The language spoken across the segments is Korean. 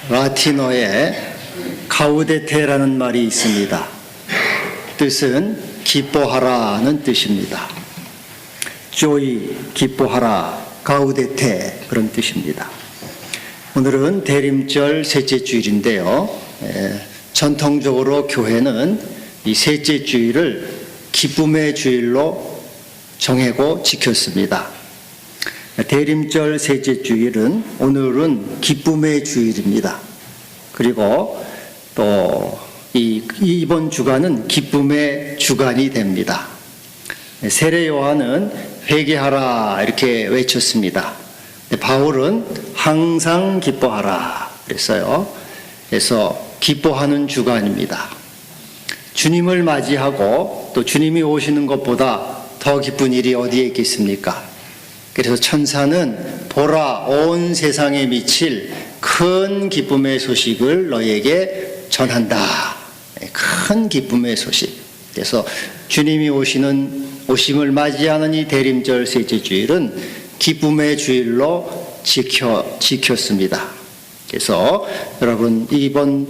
라틴어에 가우데테라는 말이 있습니다. 뜻은 기뻐하라는 뜻입니다. joy, 기뻐하라, 가우데테 그런 뜻입니다. 오늘은 대림절 셋째 주일인데요. 전통적으로 교회는 이 셋째 주일을 기쁨의 주일로 정하고 지켰습니다. 대림절 셋째 주일은 오늘은 기쁨의 주일입니다. 그리고 또 이번 주간은 기쁨의 주간이 됩니다. 세례 요한은 회개하라 이렇게 외쳤습니다. 바울은 항상 기뻐하라 그랬어요. 그래서 기뻐하는 주간입니다. 주님을 맞이하고 또 주님이 오시는 것보다 더 기쁜 일이 어디에 있겠습니까? 그래서 천사는 보라 온 세상에 미칠 큰 기쁨의 소식을 너에게 전한다. 큰 기쁨의 소식. 그래서 주님이 오심을 맞이하는 이 대림절 셋째 주일은 기쁨의 주일로 지켰습니다. 그래서 여러분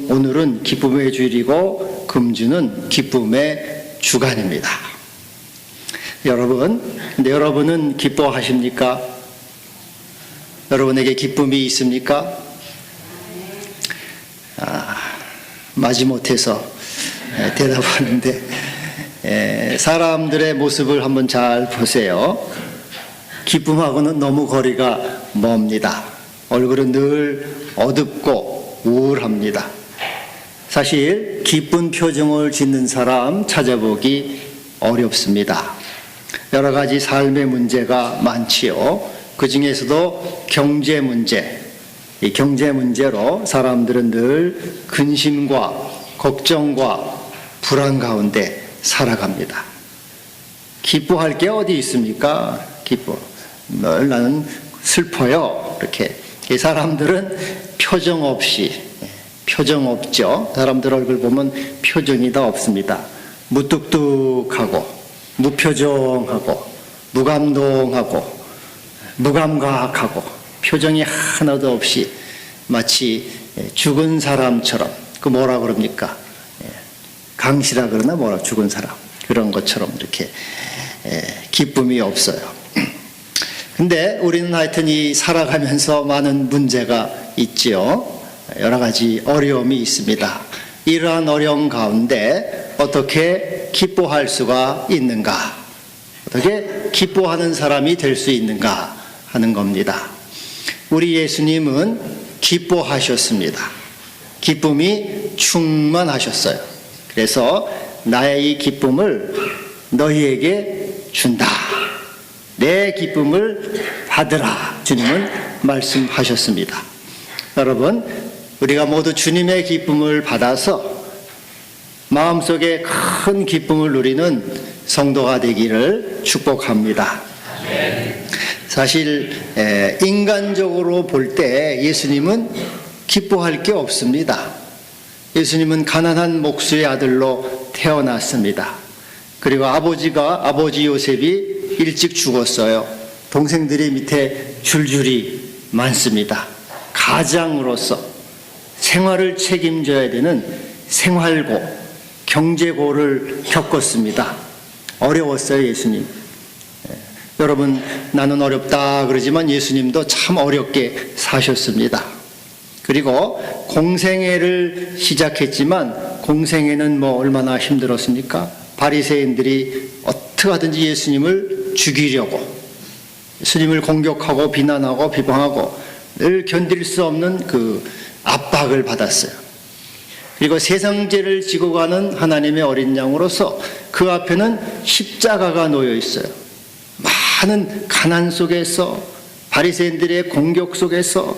오늘은 기쁨의 주일이고 금주는 기쁨의 주간입니다. 근데 여러분은 기뻐하십니까? 여러분에게 기쁨이 있습니까? 마지못해서 대답하는데 사람들의 모습을 한번 잘 보세요. 기쁨하고는 너무 거리가 멉니다. 얼굴은 늘 어둡고 우울합니다. 사실 기쁜 표정을 짓는 사람 찾아보기 어렵습니다. 여러 가지 삶의 문제가 많지요. 그 중에서도 경제 문제, 이 경제 문제로 사람들은 늘 근심과 걱정과 불안 가운데 살아갑니다. 기뻐할 게 어디 있습니까? 늘 나는 슬퍼요. 이렇게 사람들은 표정 없죠. 사람들 얼굴 보면 표정이 다 없습니다. 무뚝뚝하고 무표정하고 무감동하고 무감각하고 표정이 하나도 없이 마치 죽은 사람처럼 뭐라 그럽니까? 강시라 그러나 죽은 사람 그런 것처럼 이렇게 기쁨이 없어요. 근데 우리는 하여튼 살아가면서 많은 문제가 있지요. 여러 가지 어려움이 있습니다. 이러한 어려움 가운데 어떻게 기뻐할 수가 있는가? 어떻게 기뻐하는 사람이 될 수 있는가 하는 겁니다. 우리 예수님은 기뻐하셨습니다. 기쁨이 충만하셨어요. 그래서 나의 이 기쁨을 너희에게 준다. 내 기쁨을 받으라. 주님은 말씀하셨습니다. 여러분, 우리가 모두 주님의 기쁨을 받아서 마음속에 큰 기쁨을 누리는 성도가 되기를 축복합니다. 사실 인간적으로 볼 때 예수님은 기뻐할 게 없습니다. 예수님은 가난한 목수의 아들로 태어났습니다. 그리고 아버지 요셉이 일찍 죽었어요. 동생들이 밑에 줄줄이 많습니다. 가장으로서 생활을 책임져야 되는 생활고, 경제고를 겪었습니다. 어려웠어요, 예수님. 여러분, 나는 어렵다 그러지만 예수님도 참 어렵게 사셨습니다. 그리고 공생애를 시작했지만 공생애는 얼마나 힘들었습니까? 바리새인들이 어떻게 하든지 예수님을 죽이려고, 예수님을 공격하고 비난하고 비방하고 늘 견딜 수 없는 그 압박을 받았어요. 그리고 세상죄를 지고 가는 하나님의 어린 양으로서 그 앞에는 십자가가 놓여 있어요. 많은 가난 속에서, 바리새인들의 공격 속에서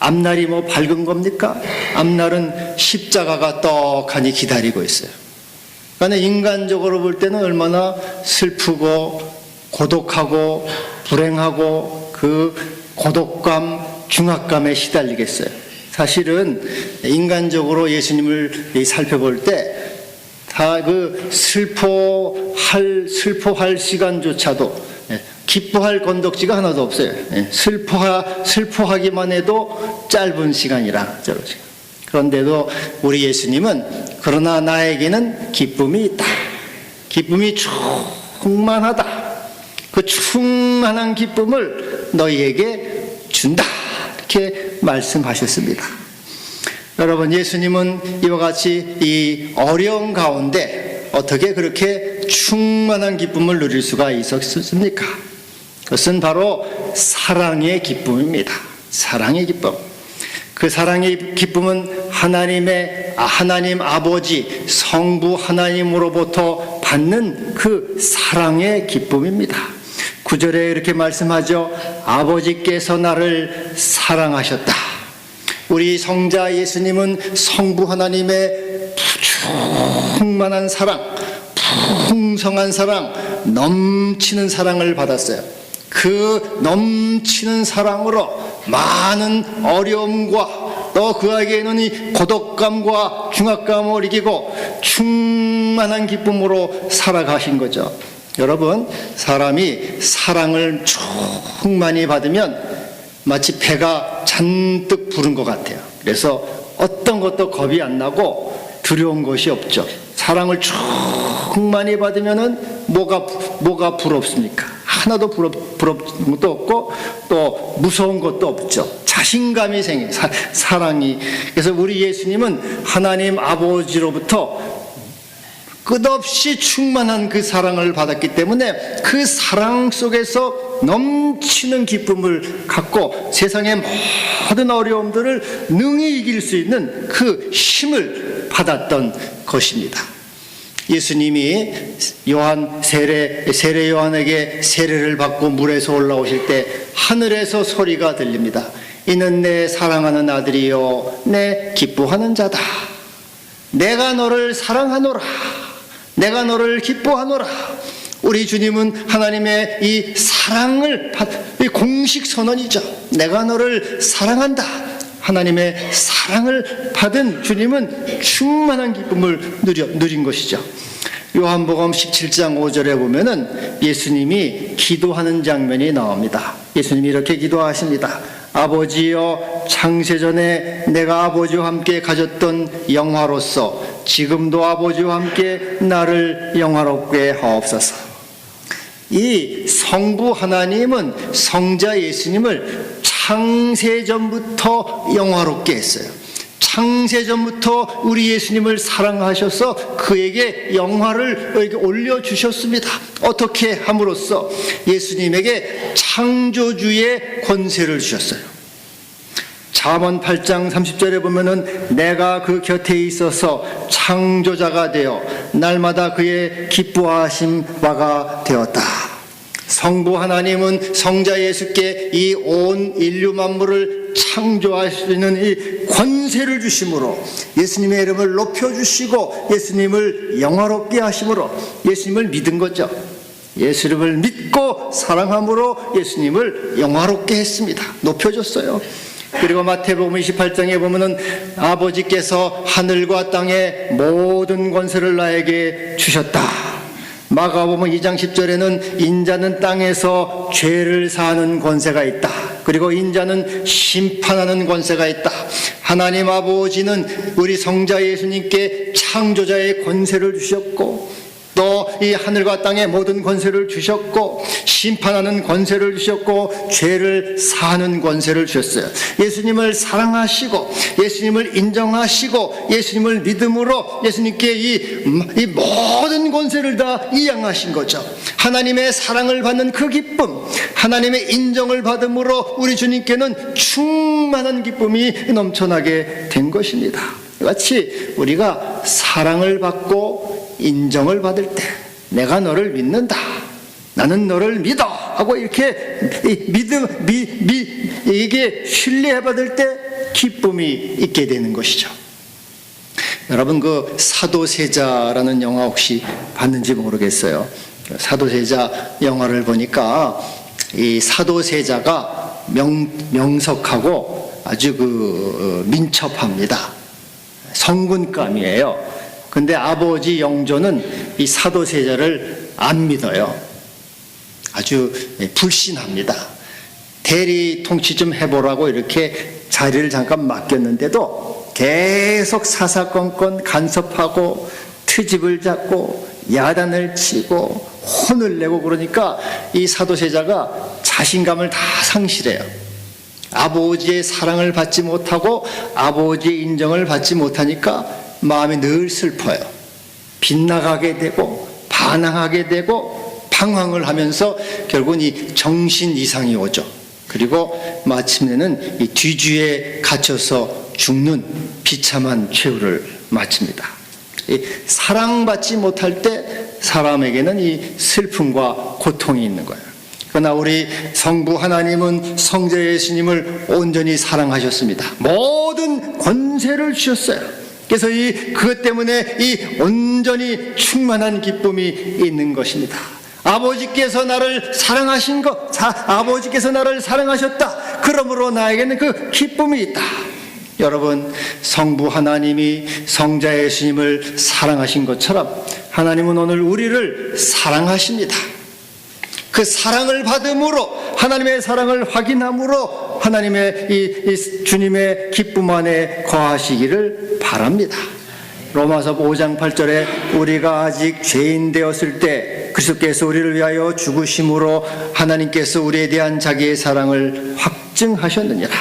앞날이 밝은 겁니까? 앞날은 십자가가 떡하니 기다리고 있어요. 그러니까 인간적으로 볼 때는 얼마나 슬프고 고독하고 불행하고 그 고독감, 중압감에 시달리겠어요. 사실은 인간적으로 예수님을 살펴볼 때 다 그 슬퍼할 시간조차도 기뻐할 건덕지가 하나도 없어요. 슬퍼하기만 해도 짧은 시간이라 저러지. 그런데도 우리 예수님은 그러나 나에게는 기쁨이 있다. 기쁨이 충만하다. 그 충만한 기쁨을 너희에게 준다. 이렇게 말씀하셨습니다. 여러분, 예수님은 이와 같이 이 어려운 가운데 어떻게 그렇게 충만한 기쁨을 누릴 수가 있었습니까? 그것은 바로 사랑의 기쁨입니다. 사랑의 기쁨. 그 사랑의 기쁨은 하나님 아버지 성부 하나님으로부터 받는 그 사랑의 기쁨입니다. 9절에 이렇게 말씀하죠. 아버지께서 나를 사랑하셨다. 우리 성자 예수님은 성부 하나님의 충만한 사랑, 풍성한 사랑, 넘치는 사랑을 받았어요. 그 넘치는 사랑으로 많은 어려움과 또 그에게는 이 고독감과 중압감을 이기고 충만한 기쁨으로 살아가신 거죠. 여러분, 사람이 사랑을 충만히 받으면 마치 배가 잔뜩 부른 것 같아요. 그래서 어떤 것도 겁이 안 나고 두려운 것이 없죠. 사랑을 충만히 받으면은 뭐가 부럽습니까? 하나도 부럽는 것도 없고 또 무서운 것도 없죠. 자신감이 생겨요. 사랑이. 그래서 우리 예수님은 하나님 아버지로부터 끝없이 충만한 그 사랑을 받았기 때문에 그 사랑 속에서 넘치는 기쁨을 갖고 세상의 모든 어려움들을 능히 이길 수 있는 그 힘을 받았던 것입니다. 예수님이 세례 요한에게 세례를 받고 물에서 올라오실 때 하늘에서 소리가 들립니다. 이는 내 사랑하는 아들이요 내 기뻐하는 자다. 내가 너를 사랑하노라. 내가 너를 기뻐하노라. 우리 주님은 하나님의 이 사랑을 이 공식 선언이죠. 내가 너를 사랑한다. 하나님의 사랑을 받은 주님은 충만한 기쁨을 누린 것이죠. 요한복음 17장 5절에 보면은 예수님이 기도하는 장면이 나옵니다. 예수님이 이렇게 기도하십니다. 아버지여, 창세전에 내가 아버지와 함께 가졌던 영화로서 지금도 아버지와 함께 나를 영화롭게 하옵소서. 이 성부 하나님은 성자 예수님을 창세전부터 영화롭게 했어요. 창세전부터 우리 예수님을 사랑하셔서 그에게 영화를 올려주셨습니다. 어떻게 함으로써 예수님에게 창조주의 권세를 주셨어요. 잠언 8장 30절에 보면은 내가 그 곁에 있어서 창조자가 되어 날마다 그의 기뻐하심 바가 되었다. 성부 하나님은 성자 예수께 이 온 인류 만물을 창조할 수 있는 이 권세를 주심으로 예수님의 이름을 높여주시고 예수님을 영화롭게 하심으로 예수님을 믿은 거죠. 예수님을 믿고 사랑함으로 예수님을 영화롭게 했습니다. 높여줬어요. 그리고 마태복음 28장에 보면은 아버지께서 하늘과 땅의 모든 권세를 나에게 주셨다. 마가복음 2장 10절에는 인자는 땅에서 죄를 사하는 권세가 있다. 그리고 인자는 심판하는 권세가 있다. 하나님 아버지는 우리 성자 예수님께 창조자의 권세를 주셨고 또 이 하늘과 땅의 모든 권세를 주셨고 심판하는 권세를 주셨고 죄를 사하는 권세를 주셨어요. 예수님을 사랑하시고 예수님을 인정하시고 예수님을 믿음으로 예수님께 이 모든 권세를 다 이양하신 거죠. 하나님의 사랑을 받는 그 기쁨, 하나님의 인정을 받음으로 우리 주님께는 충만한 기쁨이 넘쳐나게 된 것입니다. 같이 우리가 사랑을 받고 인정을 받을 때 내가 너를 믿는다. 나는 너를 믿어. 하고 이렇게 이게 신뢰해 받을 때 기쁨이 있게 되는 것이죠. 여러분 그 사도세자라는 영화 혹시 봤는지 모르겠어요. 사도세자 영화를 보니까 이 사도세자가 명석하고 아주 민첩합니다. 성군감이에요. 근데 아버지 영조는 이 사도세자를 안 믿어요. 아주 불신합니다. 대리 통치 좀 해보라고 이렇게 자리를 잠깐 맡겼는데도 계속 사사건건 간섭하고 트집을 잡고 야단을 치고 혼을 내고 그러니까 이 사도세자가 자신감을 다 상실해요. 아버지의 사랑을 받지 못하고 아버지의 인정을 받지 못하니까 마음이 늘 슬퍼요. 빗나가게 되고 반항하게 되고 방황을 하면서 결국은 이 정신 이상이 오죠. 그리고 마침내는 이 뒤주에 갇혀서 죽는 비참한 최후를 마칩니다. 이 사랑받지 못할 때 사람에게는 이 슬픔과 고통이 있는 거예요. 그러나 우리 성부 하나님은 성자 예수님을 온전히 사랑하셨습니다. 모든 권세를 주셨어요. 그래서 그것 때문에 이 온전히 충만한 기쁨이 있는 것입니다. 아버지께서 나를 사랑하신 것, 아버지께서 나를 사랑하셨다. 그러므로 나에게는 그 기쁨이 있다. 여러분, 성부 하나님이 성자 예수님을 사랑하신 것처럼 하나님은 오늘 우리를 사랑하십니다. 그 사랑을 받음으로, 하나님의 사랑을 확인함으로 하나님의 이 주님의 기쁨 안에 거하시기를 바랍니다. 로마서 5장 8절에 우리가 아직 죄인 되었을 때 그리스도께서 우리를 위하여 죽으심으로 하나님께서 우리에 대한 자기의 사랑을 확증하셨느니라.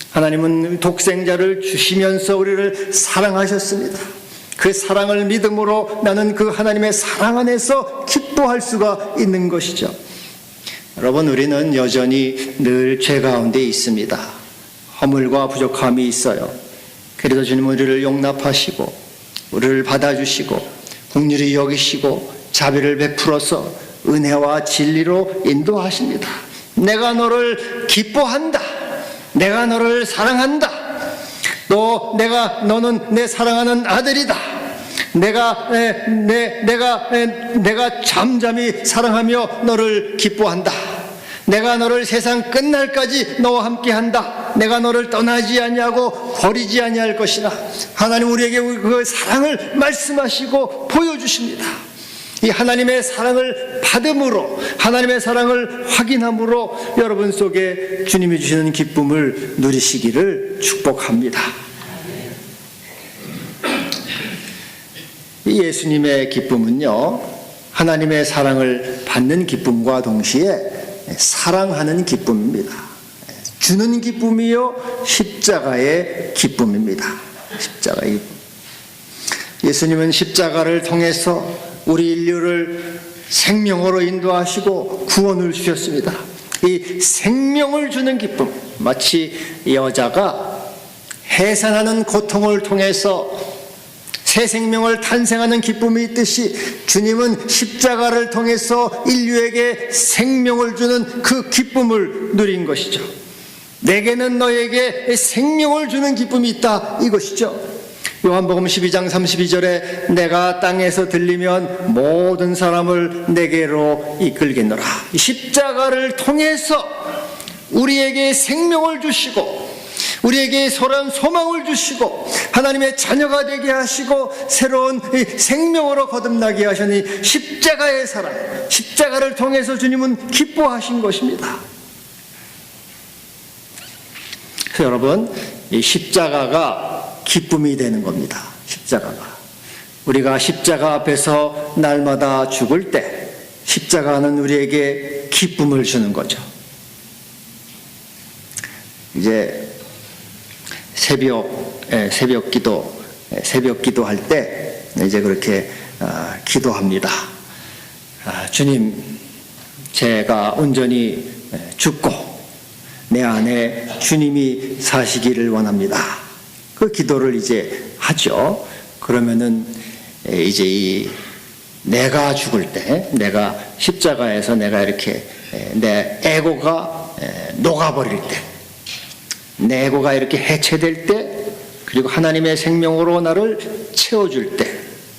하나님은 독생자를 주시면서 우리를 사랑하셨습니다. 그 사랑을 믿음으로 나는 그 하나님의 사랑 안에서 기뻐할 수가 있는 것이죠. 여러분, 우리는 여전히 늘 죄 가운데 있습니다. 허물과 부족함이 있어요. 그래서 주님은 우리를 용납하시고 우리를 받아주시고 긍휼히 여기시고 자비를 베풀어서 은혜와 진리로 인도하십니다. 내가 너를 기뻐한다. 내가 너를 사랑한다. 너는 내 사랑하는 아들이다. 내가 잠잠히 사랑하며 너를 기뻐한다. 내가 너를 세상 끝날까지 너와 함께한다. 내가 너를 떠나지 아니하고 버리지 아니할 것이다. 하나님 우리에게 그 사랑을 말씀하시고 보여주십니다. 이 하나님의 사랑을 받음으로, 하나님의 사랑을 확인함으로 여러분 속에 주님이 주시는 기쁨을 누리시기를 축복합니다. 이 예수님의 기쁨은요, 하나님의 사랑을 받는 기쁨과 동시에 사랑하는 기쁨입니다. 주는 기쁨이요, 십자가의 기쁨입니다. 십자가의 기쁨. 예수님은 십자가를 통해서 우리 인류를 생명으로 인도하시고 구원을 주셨습니다. 이 생명을 주는 기쁨, 마치 여자가 해산하는 고통을 통해서 새 생명을 탄생하는 기쁨이 있듯이 주님은 십자가를 통해서 인류에게 생명을 주는 그 기쁨을 누린 것이죠. 내게는 너에게 생명을 주는 기쁨이 있다, 이것이죠. 요한복음 12장 32절에 내가 땅에서 들리면 모든 사람을 내게로 이끌겠노라. 십자가를 통해서 우리에게 생명을 주시고 우리에게 소란 소망을 주시고 하나님의 자녀가 되게 하시고 새로운 생명으로 거듭나게 하시니 십자가의 사랑, 십자가를 통해서 주님은 기뻐하신 것입니다. 그래서 여러분, 이 십자가가 기쁨이 되는 겁니다. 십자가가. 우리가 십자가 앞에서 날마다 죽을 때 십자가는 우리에게 기쁨을 주는 거죠. 이제 새벽 기도할 때 이제 그렇게 기도합니다. 주님, 제가 온전히 죽고 내 안에 주님이 사시기를 원합니다. 그 기도를 이제 하죠. 그러면은 이제 내가 죽을 때, 내가 십자가에서 내가 이렇게 내 에고가 녹아버릴 때, 내 에고가 이렇게 해체될 때, 그리고 하나님의 생명으로 나를 채워줄 때,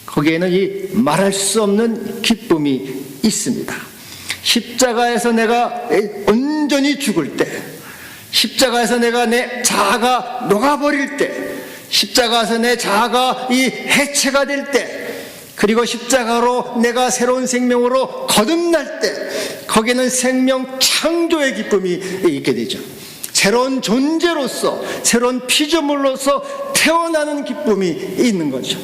거기에는 이 말할 수 없는 기쁨이 있습니다. 십자가에서 내가 온전히 죽을 때, 십자가에서 내가 내 자아가 녹아버릴 때, 십자가에서 내 자아가 이 해체가 될 때, 그리고 십자가로 내가 새로운 생명으로 거듭날 때, 거기에는 생명 창조의 기쁨이 있게 되죠. 새로운 존재로서, 새로운 피조물로서 태어나는 기쁨이 있는 거죠.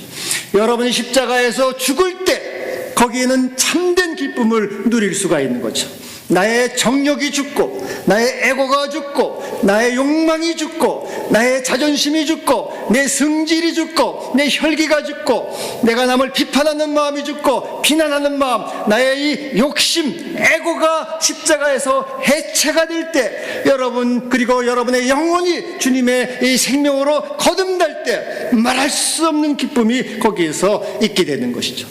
여러분이 십자가에서 죽을 때 거기에는 참된 기쁨을 누릴 수가 있는 거죠. 나의 정욕이 죽고, 나의 에고가 죽고, 나의 욕망이 죽고, 나의 자존심이 죽고, 내 성질이 죽고, 내 혈기가 죽고, 내가 남을 비판하는 마음이 죽고, 비난하는 마음, 나의 이 욕심, 에고가 십자가에서 해체가 될 때, 여러분, 그리고 여러분의 영혼이 주님의 이 생명으로 거듭날 때 말할 수 없는 기쁨이 거기에서 있게 되는 것이죠.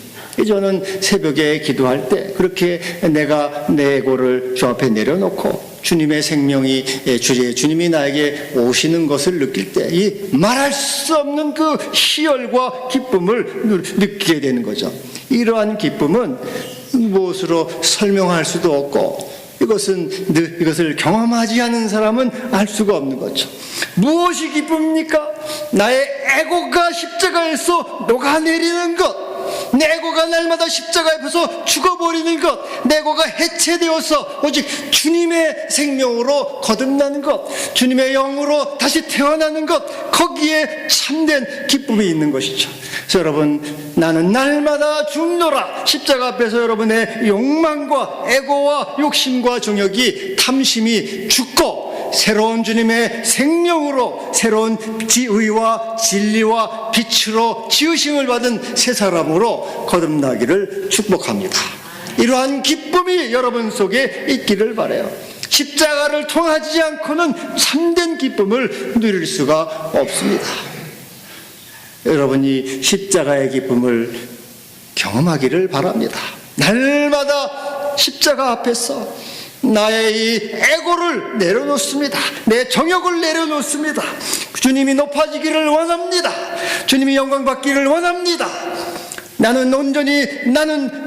저는 새벽에 기도할 때 그렇게 내가 내 에고를 주 앞에 내려놓고 주님의 생명이, 주님이 나에게 오시는 것을 느낄 때 이 말할 수 없는 그 희열과 기쁨을 느끼게 되는 거죠. 이러한 기쁨은 무엇으로 설명할 수도 없고 이것을 경험하지 않은 사람은 알 수가 없는 거죠. 무엇이 기쁨입니까? 나의 에고가 십자가에서 녹아내리는 것, 내 에고가 날마다 십자가 앞에서 죽어버리는 것, 내 에고가 해체되어서 오직 주님의 생명으로 거듭나는 것, 주님의 영으로 다시 태어나는 것, 거기에 참된 기쁨이 있는 것이죠. 그래서 여러분, 나는 날마다 죽노라. 십자가 앞에서 여러분의 욕망과 에고와 욕심과 정욕이, 탐심이 죽고 새로운 주님의 생명으로, 새로운 의와 진리와 빛으로 지으심을 받은 새 사람으로 거듭나기를 축복합니다. 이러한 기쁨이 여러분 속에 있기를 바라요. 십자가를 통하지 않고는 참된 기쁨을 누릴 수가 없습니다. 여러분이 십자가의 기쁨을 경험하기를 바랍니다. 날마다 십자가 앞에서 나의 이 에고를 내려놓습니다. 내 정욕을 내려놓습니다. 주님이 높아지기를 원합니다. 주님이 영광 받기를 원합니다. 나는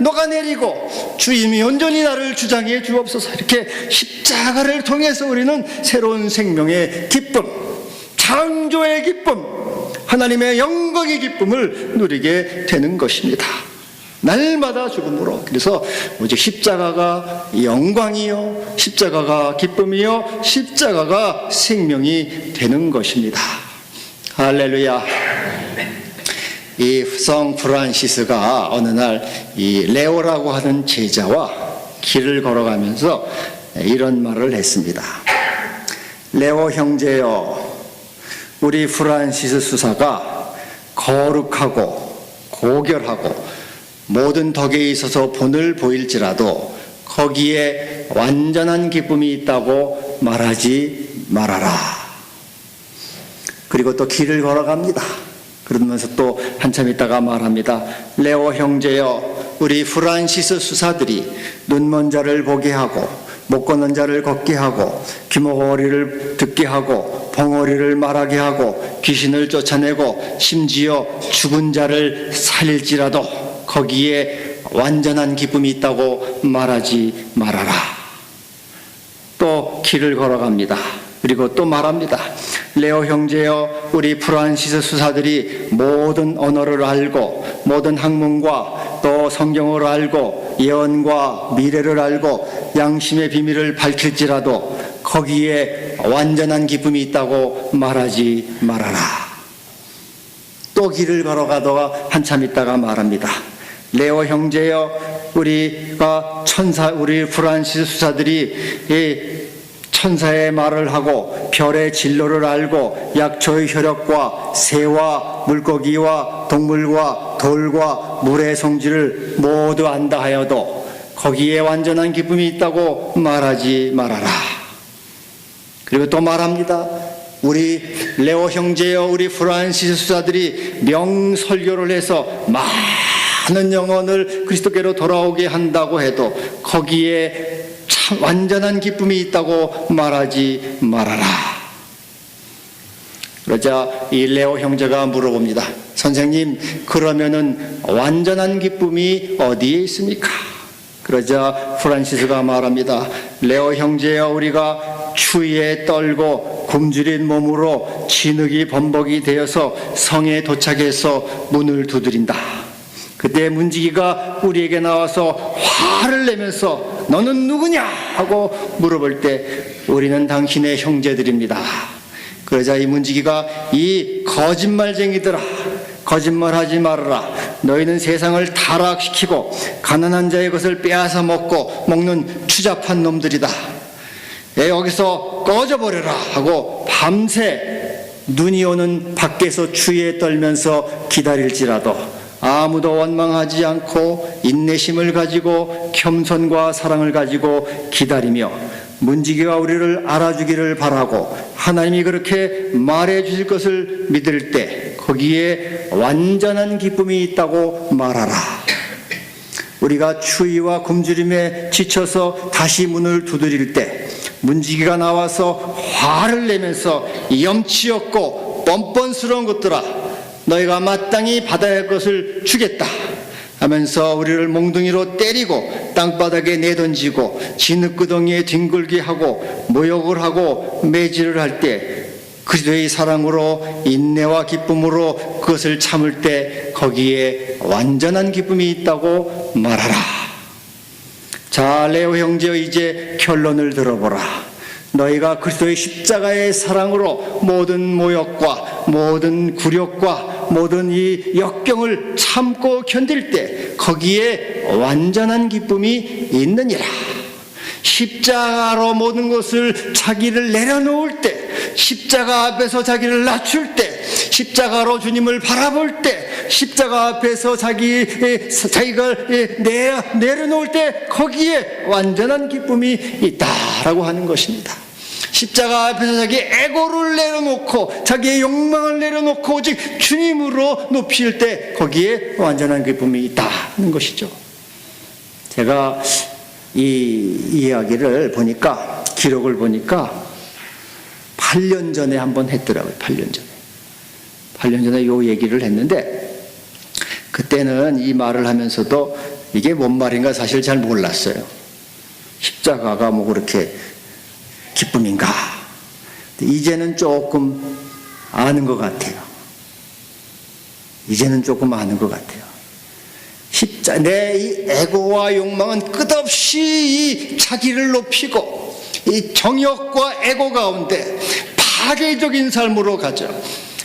녹아내리고 주님이 온전히 나를 주장해 주옵소서. 이렇게 십자가를 통해서 우리는 새로운 생명의 기쁨, 창조의 기쁨, 하나님의 영광의 기쁨을 누리게 되는 것입니다. 날마다 죽음으로. 그래서 오직 십자가가 영광이요, 십자가가 기쁨이요, 십자가가 생명이 되는 것입니다. 할렐루야. 이 성 프란시스가 어느 날 이 레오라고 하는 제자와 길을 걸어가면서 이런 말을 했습니다. 레오 형제여, 우리 프란시스 수사가 거룩하고 고결하고 모든 덕에 있어서 본을 보일지라도 거기에 완전한 기쁨이 있다고 말하지 말아라. 그리고 또 길을 걸어갑니다. 그러면서 또 한참 있다가 말합니다. 레오 형제여, 우리 프란시스 수사들이 눈먼 자를 보게 하고 못 걷는 자를 걷게 하고 귀머거리를 듣게 하고 벙어리를 말하게 하고 귀신을 쫓아내고 심지어 죽은 자를 살릴지라도 거기에 완전한 기쁨이 있다고 말하지 말아라. 또 길을 걸어갑니다. 그리고 또 말합니다. 레오 형제여, 우리 프란시스 수사들이 모든 언어를 알고 모든 학문과 또 성경을 알고 예언과 미래를 알고 양심의 비밀을 밝힐지라도 거기에 완전한 기쁨이 있다고 말하지 말아라. 또 길을 걸어가다가 한참 있다가 말합니다. 레오 형제여, 우리 프란시스 수사들이 천사의 말을 하고 별의 진로를 알고 약초의 혈액과 새와 물고기와 동물과 돌과 물의 성질을 모두 안다 하여도 거기에 완전한 기쁨이 있다고 말하지 말아라. 그리고 또 말합니다. 우리 레오 형제여, 우리 프란시스 수사들이 명설교를 해서 많은 영혼을 그리스도께로 돌아오게 한다고 해도 거기에 참 완전한 기쁨이 있다고 말하지 말아라. 그러자 이 레오 형제가 물어봅니다. 선생님, 그러면은 완전한 기쁨이 어디에 있습니까? 그러자 프란시스가 말합니다. 레오 형제여, 우리가 추위에 떨고 굶주린 몸으로 진흙이 범벅이 되어서 성에 도착해서 문을 두드린다. 그때 문지기가 우리에게 나와서 화를 내면서 너는 누구냐 하고 물어볼 때 우리는 당신의 형제들입니다. 그러자 이 문지기가 이 거짓말쟁이들아, 거짓말하지 말아라. 너희는 세상을 타락시키고 가난한 자의 것을 빼앗아 먹는 추잡한 놈들이다. 여기서 꺼져버려라 하고 밤새 눈이 오는 밖에서 추위에 떨면서 기다릴지라도 아무도 원망하지 않고 인내심을 가지고 겸손과 사랑을 가지고 기다리며 문지기가 우리를 알아주기를 바라고 하나님이 그렇게 말해 주실 것을 믿을 때 거기에 완전한 기쁨이 있다고 말하라. 우리가 추위와 굶주림에 지쳐서 다시 문을 두드릴 때 문지기가 나와서 화를 내면서 염치 없고 뻔뻔스러운 것들아, 너희가 마땅히 받아야 할 것을 주겠다 하면서 우리를 몽둥이로 때리고 땅바닥에 내던지고 진흙구덩이에 뒹굴게 하고 모욕을 하고 매질을 할 때 그리스도의 사랑으로 인내와 기쁨으로 그것을 참을 때 거기에 완전한 기쁨이 있다고 말하라. 자, 레오 형제여, 이제 결론을 들어보라. 너희가 그리스도의 십자가의 사랑으로 모든 모욕과 모든 굴욕과 모든 이 역경을 참고 견딜 때 거기에 완전한 기쁨이 있느니라. 십자가로 모든 것을 자기를 내려놓을 때, 십자가 앞에서 자기를 낮출 때, 십자가로 주님을 바라볼 때, 십자가 앞에서 자기가 내려놓을 때 거기에 완전한 기쁨이 있다라고 하는 것입니다. 십자가 앞에서 자기 에고를 내려놓고 자기의 욕망을 내려놓고 오직 주님으로 높일 때 거기에 완전한 기쁨이 있다는 것이죠. 제가 이 이야기를 보니까, 기록을 보니까 8년 전에 한번 했더라고요. 8년 전에 이 얘기를 했는데 그때는 이 말을 하면서도 이게 뭔 말인가 사실 잘 몰랐어요. 십자가가 뭐 그렇게 기쁨인가. 이제는 조금 아는 것 같아요. 내 이 에고와 욕망은 끝없이 이 자기를 높이고 이 정욕과 에고 가운데 파괴적인 삶으로 가죠.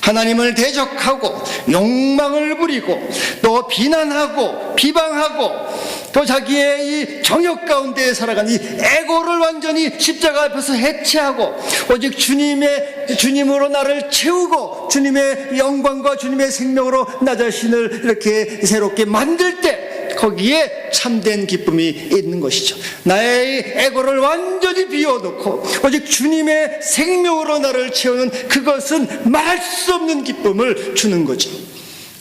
하나님을 대적하고 욕망을 부리고 또 비난하고 비방하고 또 자기의 이 정욕 가운데 살아간 이 에고를 완전히 십자가 앞에서 해체하고 오직 주님으로 나를 채우고 주님의 영광과 주님의 생명으로 나 자신을 이렇게 새롭게 만들 때 거기에 참된 기쁨이 있는 것이죠. 나의 에고를 완전히 비워놓고 오직 주님의 생명으로 나를 채우는 그것은 말할 수 없는 기쁨을 주는 거죠.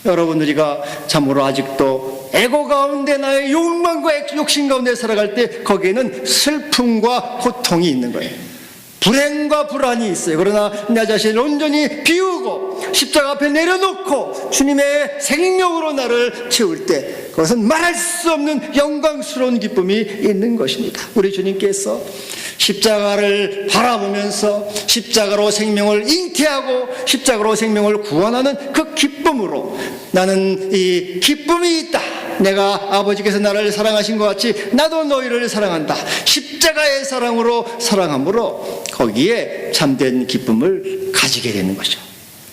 여러분, 우리가 참으로 아직도 에고 가운데 나의 욕망과 욕심 가운데 살아갈 때 거기에는 슬픔과 고통이 있는 거예요. 불행과 불안이 있어요. 그러나 내 자신을 온전히 비우고 십자가 앞에 내려놓고 주님의 생명으로 나를 채울 때 그것은 말할 수 없는 영광스러운 기쁨이 있는 것입니다. 우리 주님께서 십자가를 바라보면서 십자가로 생명을 잉태하고 십자가로 생명을 구원하는 그 기쁨으로 나는 이 기쁨이 있다. 내가 아버지께서 나를 사랑하신 것 같이 나도 너희를 사랑한다. 십자가의 사랑으로 사랑함으로 거기에 참된 기쁨을 가지게 되는 거죠.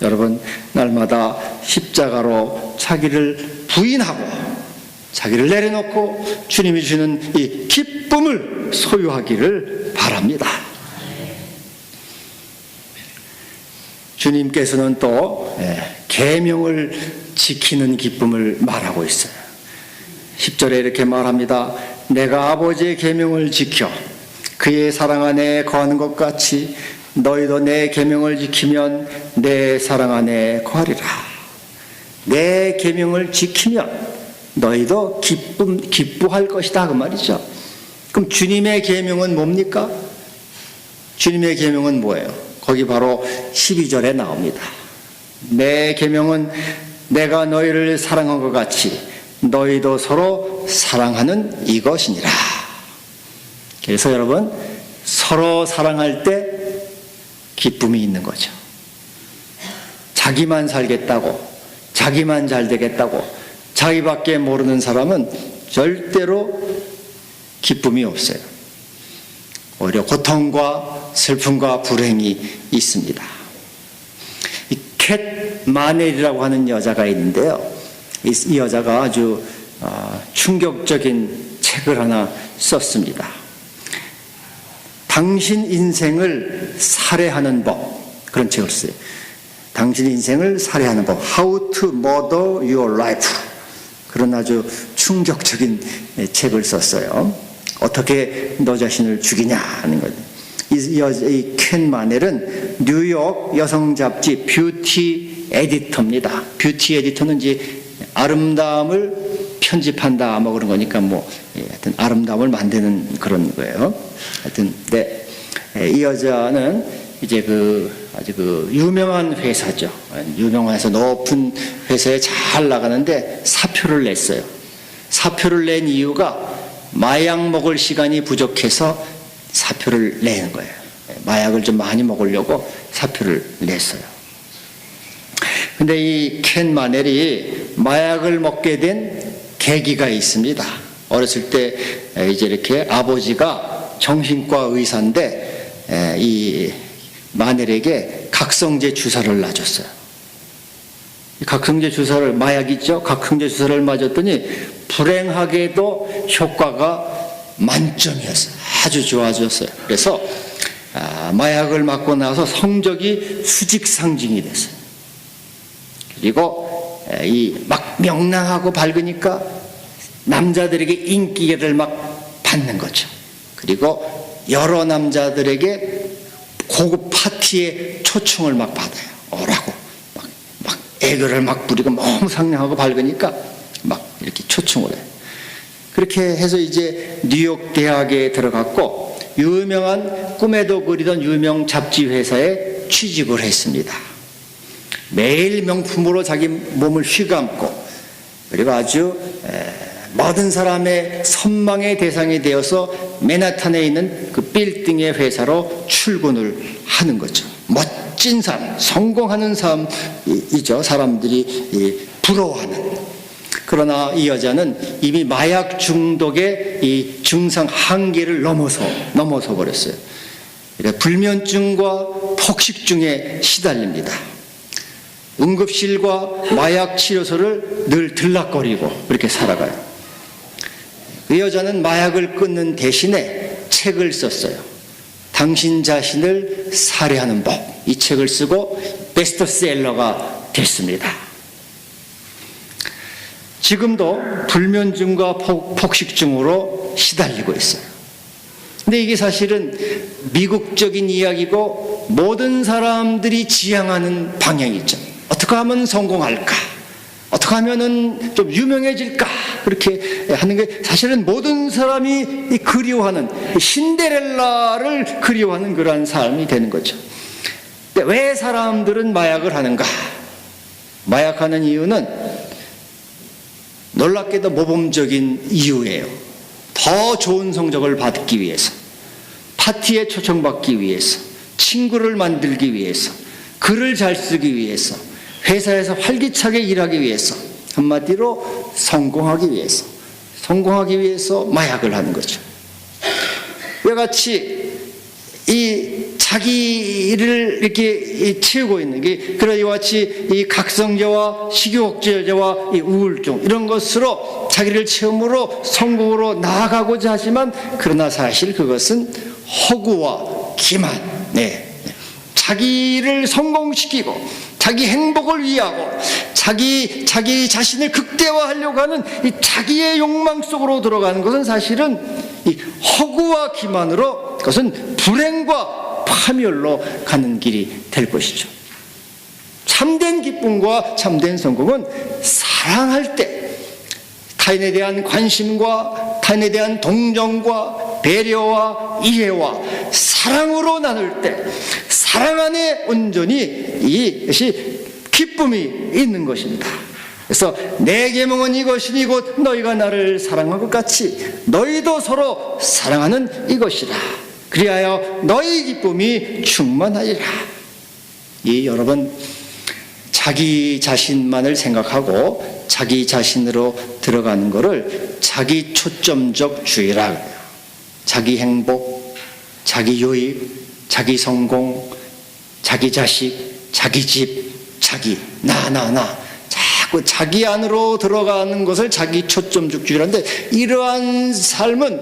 여러분, 날마다 십자가로 자기를 부인하고 자기를 내려놓고 주님이 주시는 이 기쁨을 소유하기를 바랍니다. 주님께서는 또 계명을 지키는 기쁨을 말하고 있어요. 10절에 이렇게 말합니다. 내가 아버지의 계명을 지켜 그의 사랑 안에 거하는 것 같이 너희도 내 계명을 지키면 내 사랑 안에 거하리라. 내 계명을 지키면 너희도 기뻐할 것이다, 그 말이죠. 그럼 주님의 계명은 뭡니까? 주님의 계명은 뭐예요? 거기 바로 12절에 나옵니다. 내 계명은 내가 너희를 사랑한 것 같이 너희도 서로 사랑하는 이것이니라. 그래서 여러분, 서로 사랑할 때 기쁨이 있는 거죠. 자기만 살겠다고, 자기만 잘 되겠다고 자기밖에 모르는 사람은 절대로 기쁨이 없어요. 오히려 고통과 슬픔과 불행이 있습니다. 이 캣 마넬이라고 하는 여자가 있는데요. 이 여자가 아주 충격적인 책을 하나 썼습니다. 당신 인생을 살해하는 법, 그런 책을 써요. 당신 인생을 살해하는 법, How to Murder Your Life. 그런 아주 충격적인 책을 썼어요. 어떻게 너 자신을 죽이냐 하는 거죠. 이 켄 마넬은 뉴욕 여성 잡지 뷰티 에디터입니다. 뷰티 에디터는 이제 아름다움을 편집한다 뭐 그런 거니까 하여튼 아름다움을 만드는 그런 거예요. 하여튼 이 여자는 이제 아주 유명한 회사죠. 유명해서 높은 회사에 잘 나가는데 사표를 냈어요. 사표를 낸 이유가 마약 먹을 시간이 부족해서 사표를 내는 거예요. 마약을 좀 많이 먹으려고 사표를 냈어요. 근데 이 켄 마넬이 마약을 먹게 된 계기가 있습니다. 어렸을 때 이제 이렇게 아버지가 정신과 의사인데 이 마넬에게 각성제 주사를 놔줬어요. 각성제 주사를, 마약 있죠? 각성제 주사를 맞았더니 불행하게도 효과가 만점이었어요. 아주 좋아졌어요. 그래서 마약을 맞고 나서 성적이 수직상승이 됐어요. 그리고 막 명랑하고 밝으니까 남자들에게 인기를 막 받는 거죠. 그리고 여러 남자들에게 고급 파티에 초청을 막 받아요. 오라고 막 애교를 막 부리고 너무 상냥하고 밝으니까 막 이렇게 초청을 해요. 그렇게 해서 이제 뉴욕 대학에 들어갔고 유명한 꿈에도 그리던 유명 잡지 회사에 취직을 했습니다. 매일 명품으로 자기 몸을 휘감고 그리고 아주 모든 사람의 선망의 대상이 되어서 맨하탄에 있는 그 빌딩의 회사로 출근을 하는 거죠. 멋진 삶, 성공하는 삶이죠. 사람들이 부러워하는. 그러나 이 여자는 이미 마약 중독의 이 증상 한계를 넘어서 버렸어요. 불면증과 폭식증에 시달립니다. 응급실과 마약 치료소를 늘 들락거리고 그렇게 살아가요. 이 여자는 마약을 끊는 대신에 책을 썼어요. 당신 자신을 살해하는 법. 이 책을 쓰고 베스트셀러가 됐습니다. 지금도 불면증과 폭식증으로 시달리고 있어요. 근데 이게 사실은 미국적인 이야기고 모든 사람들이 지향하는 방향이죠. 어떻게 하면 성공할까? 어떻게 하면은 좀 유명해질까? 그렇게 하는 게 사실은 모든 사람이 그리워하는 신데렐라를 그리워하는 그러한 삶이 되는 거죠. 근데 왜 사람들은 마약을 하는가? 마약하는 이유는 놀랍게도 모범적인 이유예요. 더 좋은 성적을 받기 위해서, 파티에 초청받기 위해서, 친구를 만들기 위해서, 글을 잘 쓰기 위해서, 회사에서 활기차게 일하기 위해서, 한마디로 성공하기 위해서 마약을 하는 거죠. 이와 같이 이 자기를 이렇게 채우고 있는 게 그와 같이 이 각성제와 식욕제와 이 우울증 이런 것으로 자기를 채움으로 성공으로 나아가고자 하지만 그러나 사실 그것은 허구와 기만, 자기를 성공시키고 자기 행복을 위하고 자기 자신을 극대화하려고 하는 이 자기의 욕망 속으로 들어가는 것은 사실은 이 허구와 기만으로 그것은 불행과 파멸로 가는 길이 될 것이죠. 참된 기쁨과 참된 성공은 사랑할 때 타인에 대한 관심과 타인에 대한 동정과 배려와 이해와 사랑으로 나눌 때 사랑 안에 온전히 이것이 기쁨이 있는 것입니다. 그래서 내 계명은 이것이니 곧 너희가 나를 사랑한 것 같이 너희도 서로 사랑하는 이것이라. 그리하여 너희 기쁨이 충만하리라. 여러분 자기 자신만을 생각하고 자기 자신으로 들어가는 것을 자기 초점적 주의라 그래요. 자기 행복, 자기 유익, 자기 성공, 자기 자식, 자기 집, 자기, 나. 자꾸 자기 안으로 들어가는 것을 자기 초점적 주의라는데, 이러한 삶은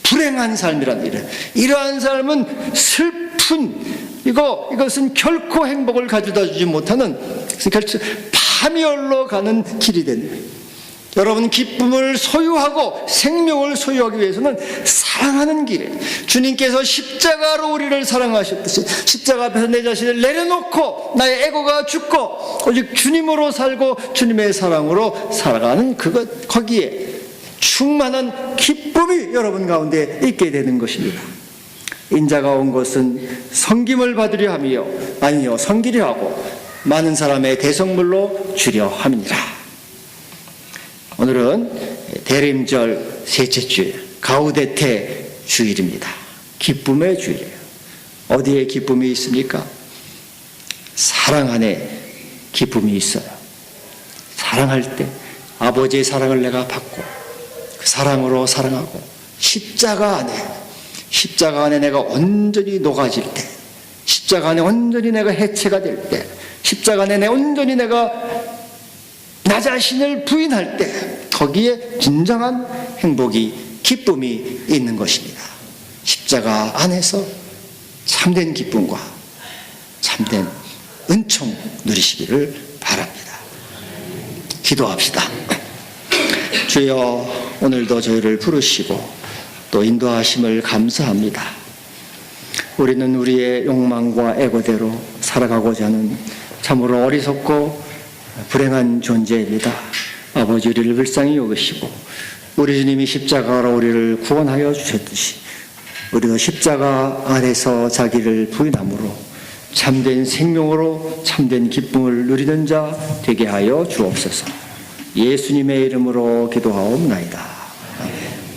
불행한 삶이란 일이에요. 이러한 삶은 슬픈, 이것은 결코 행복을 가져다 주지 못하는, 파멸로 가는 길이 됩니다. 여러분, 기쁨을 소유하고 생명을 소유하기 위해서는 사랑하는 길이에요. 주님께서 십자가로 우리를 사랑하셨듯이 십자가 앞에서 내 자신을 내려놓고 나의 에고가 죽고 오직 주님으로 살고 주님의 사랑으로 살아가는 거기에 충만한 기쁨이 여러분 가운데 있게 되는 것입니다. 인자가 온 것은 섬김을 받으려 하며 아니요 섬기려 하고 많은 사람의 대성물로 주려 함이니라. 오늘은 대림절 셋째 주일, 가우데테 주일입니다. 기쁨의 주일이에요. 어디에 기쁨이 있습니까? 사랑 안에 기쁨이 있어요. 사랑할 때 아버지의 사랑을 내가 받고 그 사랑으로 사랑하고 십자가 안에 내가 온전히 녹아질 때, 십자가 안에 온전히 내가 해체가 될 때, 십자가 안에 온전히 내가 나 자신을 부인할 때, 거기에 진정한 행복이, 기쁨이 있는 것입니다. 십자가 안에서 참된 기쁨과 참된 은총 누리시기를 바랍니다. 기도합시다. 주여, 오늘도 저희를 부르시고 또 인도하심을 감사합니다. 우리는 우리의 욕망과 에고대로 살아가고자 하는 참으로 어리석고 불행한 존재입니다. 아버지, 우리를 불쌍히 여기시고 우리 주님이 십자가로 우리를 구원하여 주셨듯이 우리도 십자가 안에서 자기를 부인함으로 참된 생명으로 참된 기쁨을 누리는 자 되게 하여 주옵소서. 예수님의 이름으로 기도하옵나이다.